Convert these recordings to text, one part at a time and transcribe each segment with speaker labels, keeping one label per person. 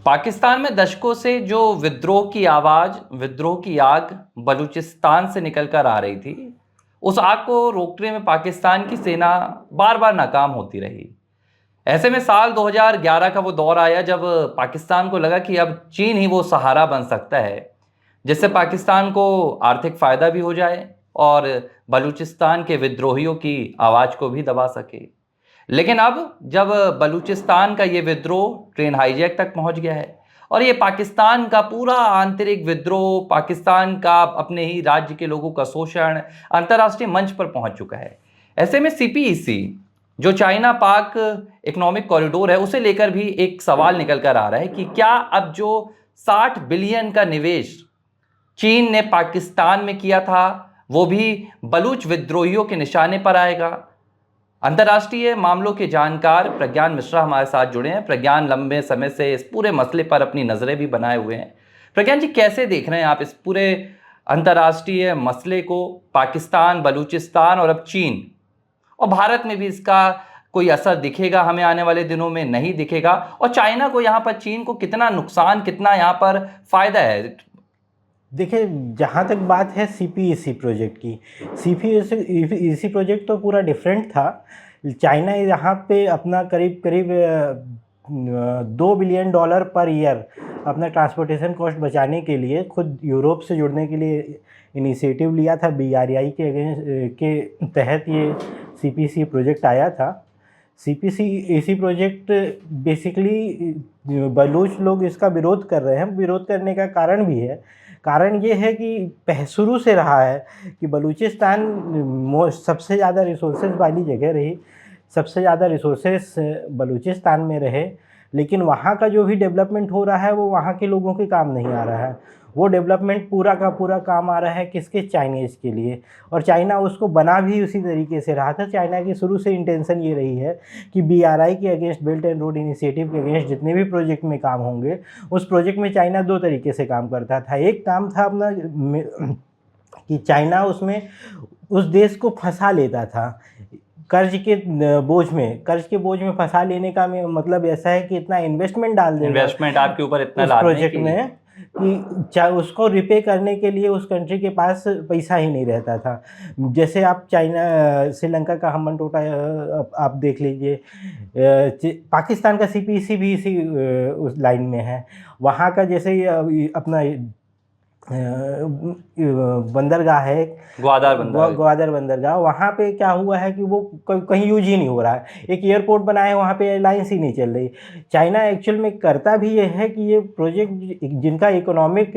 Speaker 1: पाकिस्तान में दशकों से जो विद्रोह की आवाज, विद्रोह की आग बलूचिस्तान से निकलकर आ रही थी, उस आग को रोकने में पाकिस्तान की सेना बार बार नाकाम होती रही। ऐसे में साल 2011 का वो दौर आया जब पाकिस्तान को लगा कि अब चीन ही वो सहारा बन सकता है जिससे पाकिस्तान को आर्थिक फायदा भी हो जाए और बलूचिस्तान के विद्रोहियों की आवाज को भी दबा सके। लेकिन अब जब बलूचिस्तान का ये विद्रोह ट्रेन हाईजैक तक पहुंच गया है और ये पाकिस्तान का पूरा आंतरिक विद्रोह, पाकिस्तान का अपने ही राज्य के लोगों का शोषण अंतर्राष्ट्रीय मंच पर पहुंच चुका है। ऐसे में सीपीईसी जो चाइना पाक इकोनॉमिक कॉरिडोर है उसे लेकर भी एक सवाल निकल कर आ रहा है कि क्या अब जो 60 बिलियन का निवेश चीन ने पाकिस्तान में किया था वो भी बलूच विद्रोहियों के निशाने पर आएगा। अंतर्राष्ट्रीय मामलों के जानकार प्रज्ञान मिश्रा हमारे साथ जुड़े हैं। प्रज्ञान लंबे समय से इस पूरे मसले पर अपनी नजरें भी बनाए हुए हैं। प्रज्ञान जी, कैसे देख रहे हैं आप इस पूरे अंतर्राष्ट्रीय मसले को? पाकिस्तान, बलूचिस्तान और अब चीन और भारत में भी इसका कोई असर दिखेगा हमें आने वाले दिनों में, नहीं दिखेगा? और चाइना को यहाँ पर, चीन को कितना नुकसान, कितना यहाँ पर फायदा है?
Speaker 2: देखिए, जहाँ तक बात है सीपीईसी प्रोजेक्ट की, सीपीईसी प्रोजेक्ट तो पूरा डिफरेंट था। चाइना यहाँ पे अपना करीब करीब $2 बिलियन पर ईयर अपना ट्रांसपोर्टेशन कॉस्ट बचाने के लिए खुद यूरोप से जुड़ने के लिए इनिशिएटिव लिया था। बीआरआई के तहत ये सीपीईसी प्रोजेक्ट आया था। सीपीईसी प्रोजेक्ट बेसिकली बलूच लोग इसका विरोध कर रहे हैं। विरोध करने का कारण भी है। कारण ये है कि शुरू से रहा है कि बलूचिस्तान सबसे ज़्यादा रिसोर्सेज वाली जगह रही, सबसे ज़्यादा रिसोर्सेज बलूचिस्तान में रहे, लेकिन वहाँ का जो भी डेवलपमेंट हो रहा है वो वहाँ के लोगों के काम नहीं आ रहा है। वो डेवलपमेंट पूरा का पूरा काम आ रहा है किसके? चाइनीज़ के लिए। और चाइना उसको बना भी उसी तरीके से रहा था। चाइना की शुरू से इंटेंशन ये रही है कि बीआरआई के against, belt and road initiative के अगेंस्ट जितने भी प्रोजेक्ट में काम होंगे, उस प्रोजेक्ट में चाइना दो तरीके से काम करता था। एक काम था अपना कि चाइना उसमें उस देश को फंसा लेता था कर्ज के बोझ में फंसा लेने का मतलब ऐसा है कि इतना इन्वेस्टमेंट डाल देगा,
Speaker 1: इन्वेस्टमेंट आपके ऊपर इतना
Speaker 2: उस
Speaker 1: लाद दें
Speaker 2: प्रोजेक्ट में कि उसको रिपे करने के लिए उस कंट्री के पास पैसा ही नहीं रहता था। जैसे आप चाइना, श्रीलंका का हम्बन टोटा आप देख लीजिए। पाकिस्तान का सीपीईसी भी इसी उस लाइन में है। वहाँ का जैसे अपना बंदरगाह है, ग्वादर बंदरगाह, वहाँ पे क्या हुआ है कि वो कहीं यूज ही नहीं हो रहा है। एक एयरपोर्ट बना है, वहाँ पे एयरलाइंस ही नहीं चल रही। चाइना एक्चुअल में करता भी ये है कि ये प्रोजेक्ट जिनका इकोनॉमिक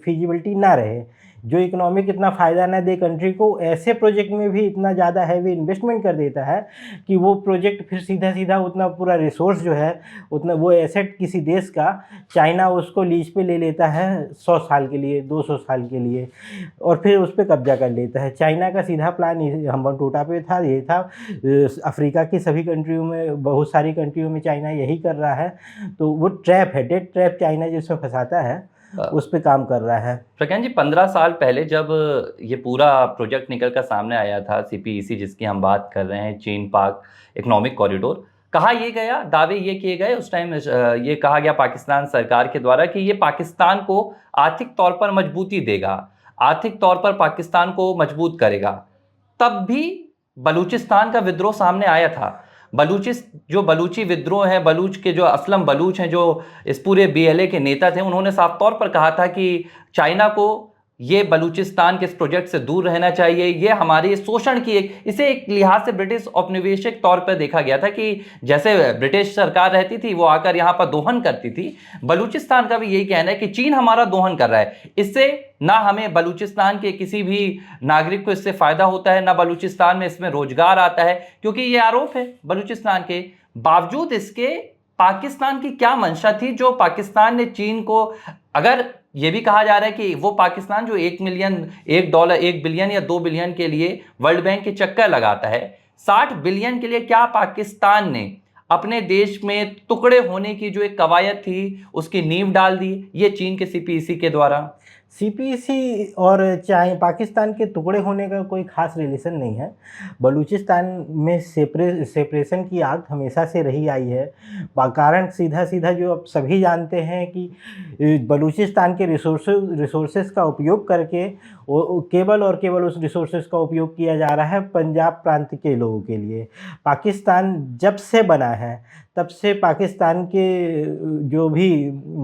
Speaker 2: फिजिबिलिटी ना रहे, जो इकोनॉमिक इतना फ़ायदा ना दे कंट्री को, ऐसे प्रोजेक्ट में भी इतना ज़्यादा हैवी इन्वेस्टमेंट कर देता है कि वो प्रोजेक्ट फिर सीधा सीधा उतना पूरा रिसोर्स जो है, उतना वो एसेट किसी देश का, चाइना उसको लीज पे ले लेता है 100 साल के लिए, 200 साल के लिए, और फिर उस पर कब्जा कर लेता है। चाइना का सीधा प्लान हम्बन टोटा पे था, ये था। अफ्रीका की सभी कंट्रियों में, बहुत सारी कंट्रियों में चाइना यही कर रहा है। तो वो ट्रैप है, डेट ट्रैप चाइना जिसमें फंसाता है, उस पे काम कर रहा है।
Speaker 1: प्रज्ञान जी, 15 साल पहले जब ये पूरा प्रोजेक्ट निकल कर सामने आया था, सीपीईसी जिसकी हम बात कर रहे हैं, चीन पाक इकोनॉमिक कॉरिडोर, कहा ये गया, दावे ये किए गए उस टाइम, ये कहा गया पाकिस्तान सरकार के द्वारा कि ये पाकिस्तान को आर्थिक तौर पर मजबूती देगा, आर्थिक तौर पर पाकिस्तान को मजबूत करेगा। तब भी बलूचिस्तान का विद्रोह सामने आया था। जो बलूची विद्रोह है, बलूच के जो असलम बलूच हैं, जो इस पूरे बीएलए के नेता थे, उन्होंने साफ तौर पर कहा था कि चाइना को ये बलूचिस्तान के इस प्रोजेक्ट से दूर रहना चाहिए। ये हमारी शोषण की इसे एक लिहाज से ब्रिटिश औपनिवेशिक तौर पर देखा गया था कि जैसे ब्रिटिश सरकार रहती थी वो आकर यहाँ पर दोहन करती थी, बलूचिस्तान का भी यही कहना है कि चीन हमारा दोहन कर रहा है। इससे ना हमें बलूचिस्तान के किसी भी नागरिक को इससे फायदा होता है, ना बलूचिस्तान में इसमें रोजगार आता है, क्योंकि ये आरोप है बलूचिस्तान के। बावजूद इसके पाकिस्तान की क्या मंशा थी जो पाकिस्तान ने चीन को, अगर ये भी कहा जा रहा है कि वो पाकिस्तान जो $1 बिलियन या 2 बिलियन के लिए वर्ल्ड बैंक के चक्कर लगाता है, 60 बिलियन के लिए क्या पाकिस्तान ने अपने देश में टुकड़े होने की जो एक कवायद थी उसकी नींव डाल दी ये चीन के सीपीईसी के द्वारा?
Speaker 2: सीपीसी और पाकिस्तान के टुकड़े होने का कोई ख़ास रिलेशन नहीं है। बलूचिस्तान में सेपरेशन की आग हमेशा से रही आई है। कारण सीधा-सीधा जो अब सभी जानते हैं कि बलूचिस्तान के रिसोर्सेज़ का उपयोग करके वो केवल और केवल उस रिसोर्सेज़ का उपयोग किया जा रहा है पंजाब प्रांत के लोगों के लिए। पाकिस्तान जब से बना है, तब से पाकिस्तान के जो भी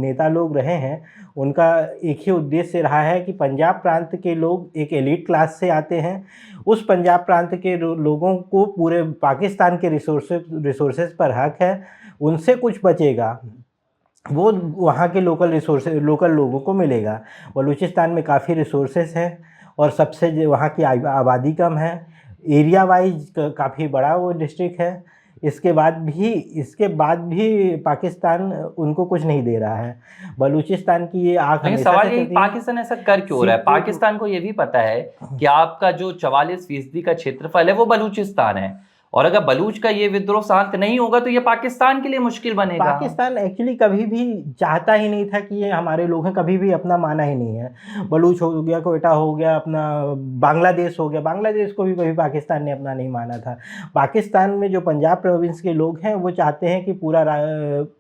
Speaker 2: नेता लोग रहे हैं, उनका एक ही उद्देश्य रहा है कि पंजाब प्रांत के लोग एक एलीट क्लास से आते हैं। उस पंजाब प्रांत के लोगों को पूरे पाकिस्तान के रिसोर्सेज़ पर हक है, उनसे कुछ बचेगा वो वहाँ के लोकल लोगों को मिलेगा। बलूचिस्तान में काफ़ी रिसोर्सेज़ हैं और सबसे वहाँ की आबादी कम है। एरिया वाइज काफ़ी बड़ा वो डिस्ट्रिक्ट है। इसके बाद भी पाकिस्तान उनको कुछ नहीं दे रहा है। बलूचिस्तान की ये आग
Speaker 1: लेकिन
Speaker 2: हमेशा
Speaker 1: सवाल
Speaker 2: से
Speaker 1: यही,
Speaker 2: चलती है।
Speaker 1: पाकिस्तान ऐसा कर क्यों रहा है? पाकिस्तान को ये भी पता है कि आपका जो 44% का क्षेत्रफल है वो बलूचिस्तान है, और अगर बलूच का ये विद्रोह शांत नहीं होगा तो ये पाकिस्तान के लिए मुश्किल बनेगा।
Speaker 2: पाकिस्तान एक्चुअली कभी भी चाहता ही नहीं था कि ये हमारे लोग हैं, कभी भी अपना माना ही नहीं है। बलूच हो गया, कोयटा हो गया, अपना बांग्लादेश हो गया, बांग्लादेश को भी कभी पाकिस्तान ने अपना नहीं माना था। पाकिस्तान में जो पंजाब प्रोविंस के लोग हैं वो चाहते हैं कि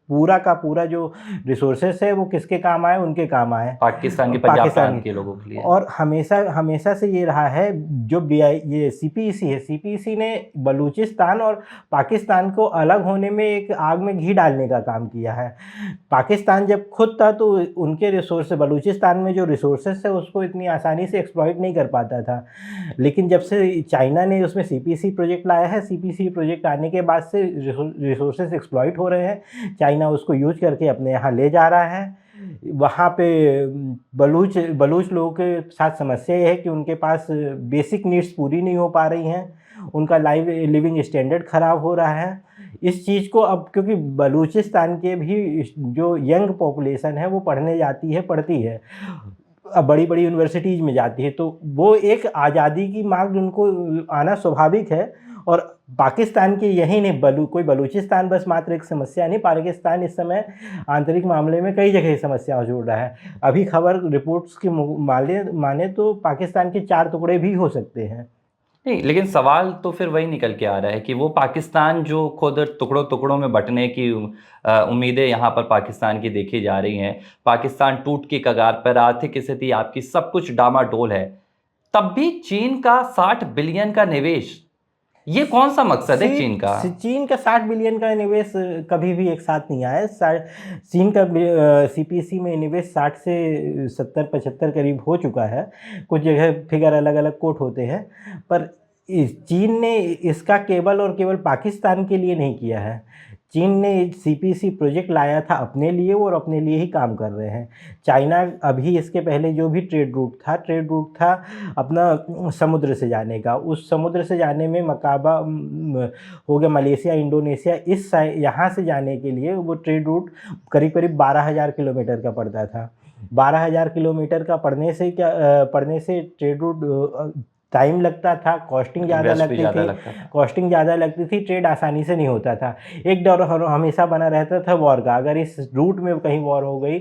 Speaker 2: पूरा का पूरा जो रिसोर्सेस है वो किसके काम आए, उनके काम आए,
Speaker 1: पाकिस्तान के पंजाब प्रांत के लोगों के लिए।
Speaker 2: और हमेशा से ये रहा है। जो ये सीपीईसी है, सीपीईसी ने बलूचिस्तान और पाकिस्तान को अलग होने में एक आग में घी डालने का काम किया है। पाकिस्तान जब खुद था तो उनके बलूचिस्तान में जो रिसोर्सेस है उसको इतनी आसानी से एक्सप्लॉइट नहीं कर पाता था। लेकिन जब से चाइना ने उसमें सीपीसी प्रोजेक्ट लाया है, सीपीसी प्रोजेक्ट आने के बाद से रिसोर्सेस एक्सप्लॉइट हो रहे हैं। चाइना उसको यूज करके अपने यहाँ ले जा रहा है। वहाँ पे बलूच लोगों के साथ समस्या ये है कि उनके पास बेसिक नीड्स पूरी नहीं हो पा रही हैं, उनका लिविंग स्टैंडर्ड ख़राब हो रहा है। इस चीज़ को अब, क्योंकि बलूचिस्तान के भी जो यंग पॉपुलेशन है वो पढ़ती है, अब बड़ी-बड़ी यूनिवर्सिटीज़ में जाती है, तो वो एक आज़ादी की मांग उनको आना स्वाभाविक है। और पाकिस्तान के यही नहीं, कोई बलूचिस्तान बस मात्र एक समस्या नहीं, पाकिस्तान इस समय आंतरिक मामले में कई जगह समस्या जोड़ रहा है। अभी खबर रिपोर्ट्स की माने तो पाकिस्तान के 4 टुकड़े भी हो सकते हैं।
Speaker 1: नहीं, लेकिन सवाल तो फिर वही निकल के आ रहा है कि वो पाकिस्तान जो खुद टुकड़ों में बंटने की उम्मीदें यहाँ पर पाकिस्तान की देखी जा रही हैं, पाकिस्तान टूट की कगार पर, आर्थिक स्थिति आपकी सब कुछ डामाडोल है, तब भी चीन का 60 बिलियन का निवेश, ये कौन सा मकसद है चीन का?
Speaker 2: चीन का 60 बिलियन का निवेश कभी भी एक साथ नहीं आया। चीन का सीपीसी में निवेश 60 से 70-75 करीब हो चुका है। कुछ जगह फिगर अलग-अलग कोट होते हैं, पर चीन ने इसका केवल और केवल पाकिस्तान के लिए नहीं किया है। चीन ने सीपीसी प्रोजेक्ट लाया था अपने लिए और अपने लिए ही काम कर रहे हैं। चाइना अभी इसके पहले जो भी ट्रेड रूट था अपना समुद्र से जाने का। उस समुद्र से जाने में मकाबा हो गया, मलेशिया, इंडोनेशिया, यहाँ से जाने के लिए वो ट्रेड रूट करीब 12,000 किलोमीटर का पड़ता था। 12,000 किलोमीटर का पड़ने से ट्रेड रूट टाइम लगता था, कॉस्टिंग ज़्यादा लगती थी, ट्रेड आसानी से नहीं होता था। एक डर हमेशा बना रहता था वॉर का, अगर इस रूट में कहीं वॉर हो गई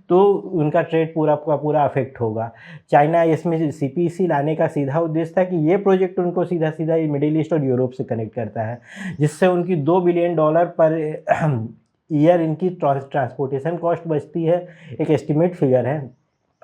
Speaker 2: तो उनका ट्रेड पूरा का पूरा अफेक्ट होगा। चाइना इसमें सीपीसी लाने का सीधा उद्देश्य था कि ये प्रोजेक्ट उनको सीधा मिडिल ईस्ट और यूरोप से कनेक्ट करता है, जिससे उनकी $2 बिलियन पर ईयर इनकी ट्रांसपोर्टेशन कॉस्ट बचती है। एक एस्टिमेट फिगर है,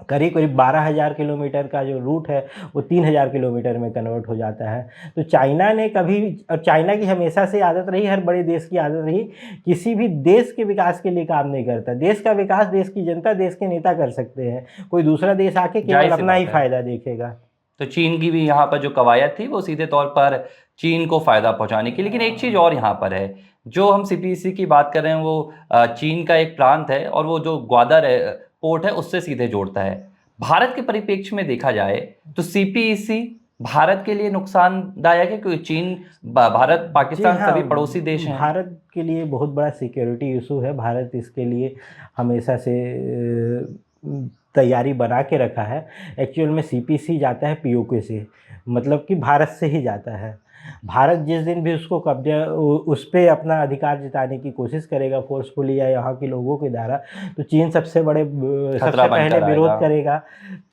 Speaker 2: करीब 12,000 किलोमीटर का जो रूट है वो 3,000 किलोमीटर में कन्वर्ट हो जाता है। तो चाइना ने और चाइना की हमेशा से आदत रही, हर बड़े देश की आदत रही, किसी भी देश के विकास के लिए काम नहीं करता। देश का विकास देश की जनता, देश के नेता कर सकते हैं, कोई दूसरा देश आके केवल अपना ही फायदा देखेगा।
Speaker 1: तो चीन की भी यहाँ पर जो कवायद थी वो सीधे तौर पर चीन को फ़ायदा पहुँचाने की। लेकिन एक चीज़ और यहाँ पर है, जो हम सीपीसी की बात कर रहे हैं वो चीन का एक प्रांत है और वो जो ग्वादर पोर्ट है उससे सीधे जोड़ता है। भारत के परिप्रेक्ष्य में देखा जाए तो सीपीईसी भारत के लिए नुकसानदायक है, क्योंकि चीन, भारत, पाकिस्तान सभी पड़ोसी देश हैं।
Speaker 2: भारत के लिए बहुत बड़ा सिक्योरिटी इशू है। भारत इसके लिए हमेशा से तैयारी बना के रखा है। एक्चुअल में सीपीसी जाता है पीओके से, मतलब कि भारत से ही जाता है। भारत जिस दिन भी उसको कब्जा उस पे अपना अधिकार जताने की कोशिश करेगा फोर्सफुली या यहाँ के लोगों के द्वारा, तो चीन सबसे
Speaker 1: खतरा
Speaker 2: पहले
Speaker 1: बनकर
Speaker 2: विरोध
Speaker 1: आएगा।
Speaker 2: करेगा।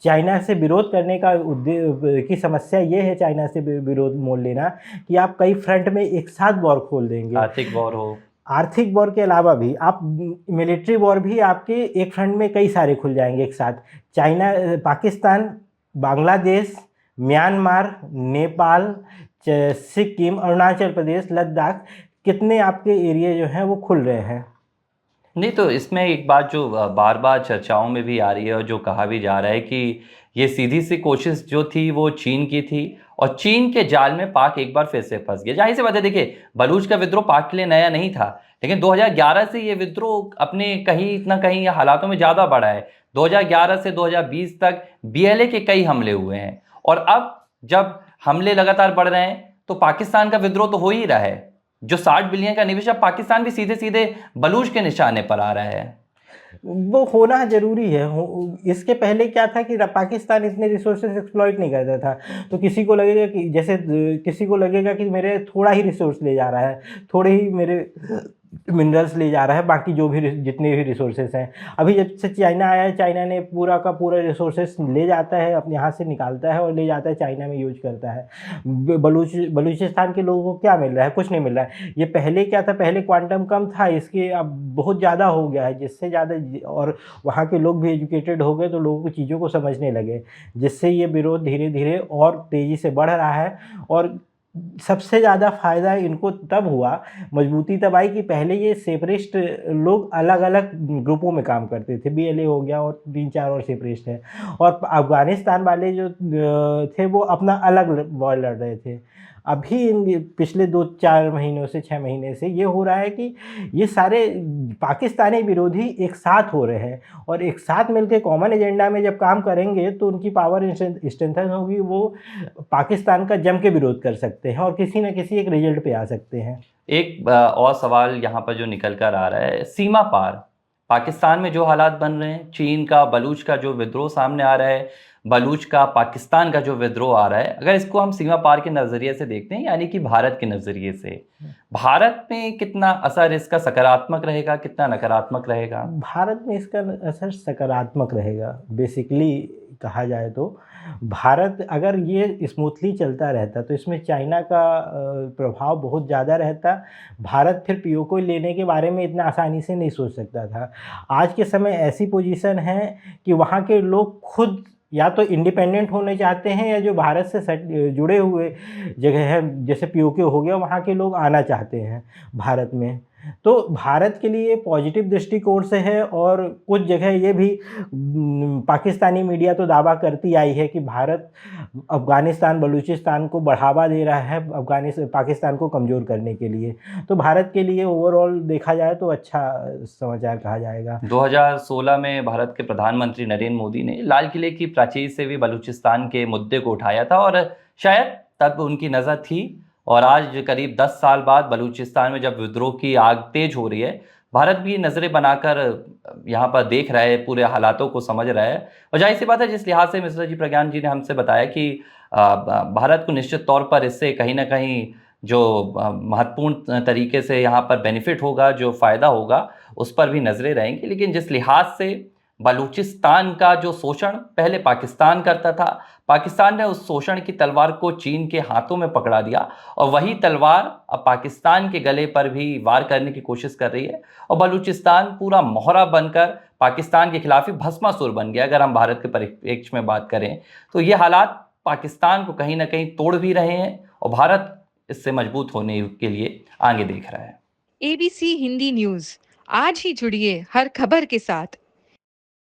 Speaker 2: चाइना से विरोध करने का की समस्या ये है, चाइना से विरोध मोल लेना, कि आप कई फ्रंट में एक साथ वॉर खोल देंगे।
Speaker 1: आर्थिक वॉर हो,
Speaker 2: आर्थिक वॉर के अलावा भी आप मिलिट्री वॉर भी आपके एक फ्रंट में कई सारे खुल जाएंगे एक साथ। चाइना, पाकिस्तान, बांग्लादेश, म्यांमार, नेपाल, सिक्किम, अरुणाचल प्रदेश, लद्दाख, कितने आपके एरिया जो हैं वो खुल रहे हैं।
Speaker 1: नहीं तो इसमें एक बात जो बार बार चर्चाओं में भी आ रही है और जो कहा भी जा रहा है कि ये सीधी सी कोशिश जो थी वो चीन की थी और चीन के जाल में पाक एक बार फिर से फंस गया। जाहिर सी बात है, देखिए बलूच का विद्रोह पाक के लिए नया नहीं था, लेकिन 2011 से ये विद्रोह अपने कहीं ना कहीं हालातों में ज़्यादा बढ़ा है। 2011 से 2020 तक बीएलए के कई हमले हुए हैं और अब जब हमले लगातार बढ़ रहे हैं तो पाकिस्तान का विद्रोह तो हो ही रहा है। जो 60 बिलियन का निवेश, अब पाकिस्तान भी सीधे सीधे बलूच के निशाने पर आ रहा है।
Speaker 2: वो होना जरूरी है। इसके पहले क्या था कि पाकिस्तान इतने रिसोर्सेज एक्सप्लॉइट नहीं करता था, तो किसी को लगेगा कि जैसे किसी को लगेगा कि मेरे थोड़ा ही रिसोर्स ले जा रहा है, थोड़े ही मेरे मिनरल्स ले जा रहा है, बाकी जो भी जितने भी रिसोर्सेज हैं। अभी जब से चाइना आया है, चाइना ने पूरा का पूरा रिसोर्सेज ले जाता है, अपने यहाँ से निकालता है और ले जाता है, चाइना में यूज करता है। बलूचिस्तान के लोगों को क्या मिल रहा है? कुछ नहीं मिल रहा है। ये पहले क्या था, पहले क्वांटम कम था, इसके अब बहुत ज़्यादा हो गया है, जिससे ज़्यादा, और वहाँ के लोग भी एजुकेटेड हो गए तो लोगों को चीज़ों को समझने लगे, जिससे ये विरोध धीरे धीरे और तेज़ी से बढ़ रहा है। और सबसे ज़्यादा फ़ायदा इनको तब हुआ, मजबूती तब आई कि पहले ये सेपरेटिस्ट लोग अलग अलग ग्रुपों में काम करते थे। बीएलए हो गया और 3-4 और सेपरेटिस्ट हैं, और अफ़गानिस्तान वाले जो थे वो अपना अलग वॉर लड़ रहे थे। अभी इन पिछले 2-4 महीनों से 6 महीने से ये हो रहा है कि ये सारे पाकिस्तानी विरोधी एक साथ हो रहे हैं, और एक साथ मिलकर कॉमन एजेंडा में जब काम करेंगे तो उनकी पावर स्ट्रेंथन होगी, वो पाकिस्तान का जम के विरोध कर सकते हैं और किसी न किसी एक रिजल्ट पे आ सकते हैं।
Speaker 1: एक और सवाल यहाँ पर जो निकल कर आ रहा है, सीमा पार पाकिस्तान में जो हालात बन रहे हैं, चीन का बलूच का जो विद्रोह सामने आ रहा है, बलूच का पाकिस्तान का जो विद्रोह आ रहा है, अगर इसको हम सीमा पार के नज़रिए से देखते हैं, यानी कि भारत के नज़रिए से, भारत में कितना असर इसका सकारात्मक रहेगा, कितना नकारात्मक रहेगा?
Speaker 2: भारत में इसका असर सकारात्मक रहेगा। बेसिकली कहा जाए तो भारत अगर ये स्मूथली चलता रहता तो इसमें चाइना का प्रभाव बहुत ज़्यादा रहता। भारत फिर पीओके लेने के बारे में इतना आसानी से नहीं सोच सकता था। आज के समय ऐसी पोजीशन है कि वहाँ के लोग खुद या तो इंडिपेंडेंट होने चाहते हैं, या जो भारत से जुड़े हुए जगह है जैसे पीओके हो गया, वहाँ के लोग आना चाहते हैं भारत में। तो भारत के लिए पॉजिटिव दृष्टिकोण से है। और कुछ जगह ये भी पाकिस्तानी मीडिया तो दावा करती आई है कि भारत अफ़गानिस्तान, बलूचिस्तान को बढ़ावा दे रहा है पाकिस्तान को कमज़ोर करने के लिए। तो भारत के लिए ओवरऑल देखा जाए तो अच्छा समाचार कहा जाएगा।
Speaker 1: 2016 में भारत के प्रधानमंत्री नरेंद्र मोदी ने लाल किले की प्राचीर से भी बलूचिस्तान के मुद्दे को उठाया था और शायद तब उनकी नज़र थी। और आज करीब 10 साल बाद बलूचिस्तान में जब विद्रोह की आग तेज हो रही है, भारत भी नज़रें बनाकर यहाँ पर देख रहा है, पूरे हालातों को समझ रहा है। और जाहिर सी बात है, जिस लिहाज से मिश्रा जी, प्रज्ञान जी ने हमसे बताया कि भारत को निश्चित तौर पर इससे कहीं ना कहीं जो महत्वपूर्ण तरीके से यहाँ पर बेनिफिट होगा, जो फ़ायदा होगा, उस पर भी नज़रें रहेंगी। लेकिन जिस लिहाज से बलूचिस्तान का जो शोषण पहले पाकिस्तान करता था, पाकिस्तान ने उस शोषण की तलवार को चीन के हाथों में पकड़ा दिया और वही तलवार अब पाकिस्तान के गले पर भी वार करने की कोशिश कर रही है और बलूचिस्तान पूरा मोहरा बनकर पाकिस्तान के खिलाफ ही भस्मासुर बन गया। अगर हम भारत के परिप्रेक्ष्य में बात करें तो ये हालात पाकिस्तान को कहीं ना कहीं तोड़ भी रहे हैं और भारत इससे मजबूत होने के लिए आगे देख रहा है।
Speaker 3: ABC हिंदी न्यूज, आज ही जुड़िए हर खबर के साथ